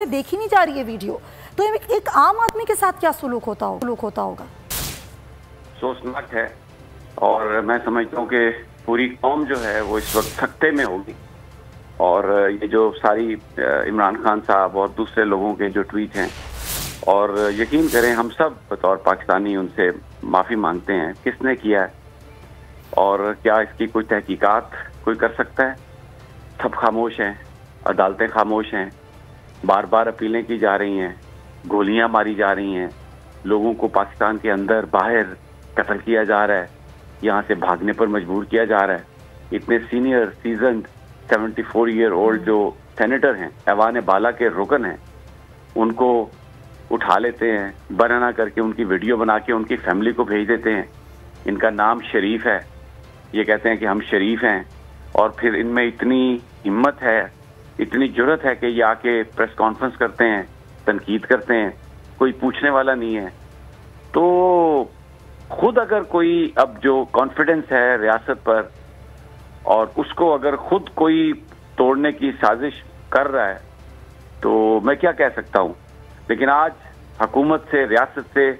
देखी नहीं जा रही है वीडियो, तो एक आम आदमी के साथ क्या सलूक होता होगा? सोचनाक है और मैं समझता हूँ कि पूरी कौम जो है वो इस वक्त सख्ते में होगी। और ये जो सारी इमरान खान साहब और दूसरे लोगों के जो ट्वीट हैं, और यकीन करें हम सब बतौर पाकिस्तानी उनसे माफ़ी मांगते हैं। किसने किया है और क्या इसकी कोई तहकीकात कोई कर सकता है? सब खामोश हैं, अदालतें खामोश हैं, बार बार अपीलें की जा रही हैं, गोलियां मारी जा रही हैं, लोगों को पाकिस्तान के अंदर बाहर कत्ल किया जा रहा है, यहाँ से भागने पर मजबूर किया जा रहा है। इतने सीनियर सीजन 74 ईयर ओल्ड जो सेनेटर हैं, ऐवान बाला के रुकन हैं, उनको उठा लेते हैं, बना करके उनकी वीडियो बना के उनकी फैमिली को भेज देते हैं। इनका नाम शरीफ है, ये कहते हैं कि हम शरीफ हैं, और फिर इनमें इतनी हिम्मत है, इतनी जुर्रत है कि ये आके प्रेस कॉन्फ्रेंस करते हैं, तनकीद करते हैं, कोई पूछने वाला नहीं है। तो खुद अगर कोई अब जो कॉन्फिडेंस है रियासत पर, और उसको अगर खुद कोई तोड़ने की साजिश कर रहा है, तो मैं क्या कह सकता हूँ। लेकिन आज हुकूमत से, रियासत से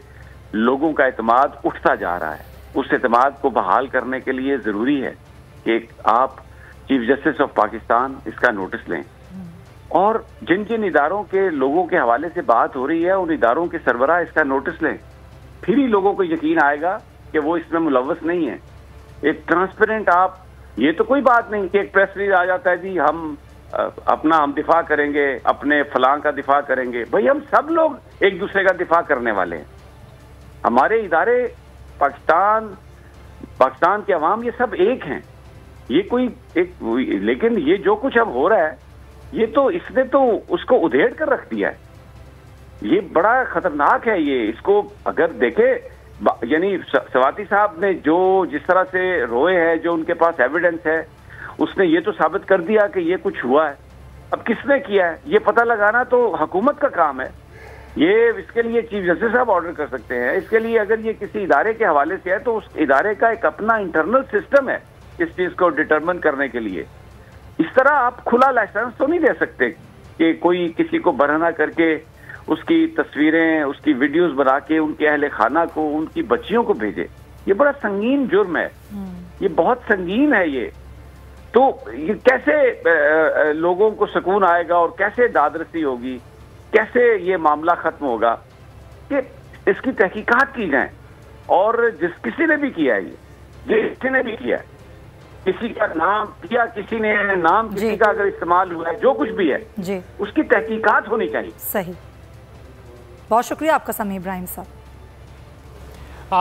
लोगों का एतमाद उठता जा रहा है। उस एतमाद को बहाल करने के लिए ज़रूरी है कि आप चीफ जस्टिस ऑफ पाकिस्तान इसका नोटिस लें, और जिन जिन इदारों के लोगों के हवाले से बात हो रही है, उन इदारों के सरबराह इसका नोटिस लें। फिर ही लोगों को यकीन आएगा कि वो इसमें मुलव्वस नहीं है। एक ट्रांसपेरेंट, आप ये तो कोई बात नहीं कि एक प्रेस रिलीज आ जाता है जी हम हम दिफा करेंगे, अपने फलां का दिफा करेंगे। भाई हम सब लोग एक दूसरे का दिफा करने वाले हैं। हमारे इदारे, पाकिस्तान के अवाम, ये सब एक हैं। ये कोई एक, लेकिन ये जो कुछ अब हो रहा है, ये तो इसने तो उसको उधेड़ कर रख दिया है। ये बड़ा खतरनाक है। ये इसको अगर देखे, यानी सवाती साहब ने जो जिस तरह से रोए हैं, जो उनके पास एविडेंस है, उसने ये तो साबित कर दिया कि ये कुछ हुआ है। अब किसने किया है ये पता लगाना तो हुकूमत का काम है। ये इसके लिए चीफ जस्टिस साहब ऑर्डर कर सकते हैं। इसके लिए अगर ये किसी इदारे के हवाले से है, तो उस इदारे का एक अपना इंटरनल सिस्टम है इस चीज को डिटरमिन करने के लिए। इस तरह आप खुला लाइसेंस तो नहीं दे सकते कि कोई किसी को बरहना करके उसकी तस्वीरें, उसकी वीडियोस बना के उनके अहले खाना को, उनकी बच्चियों को भेजे। ये बड़ा संगीन जुर्म है, ये बहुत संगीन है। ये तो ये कैसे लोगों को सुकून आएगा और कैसे दादरसी होगी, कैसे ये मामला खत्म होगा कि इसकी तहकीकात की जाए। और किसी ने भी किया है, ये किसी ने भी किया है, किसी का नाम किया, किसी ने नाम किसी का अगर इस्तेमाल हुआ है, जो कुछ भी है जी, उसकी तहकीकात होनी चाहिए। सही, बहुत शुक्रिया आपका समी इब्राहिम साहब।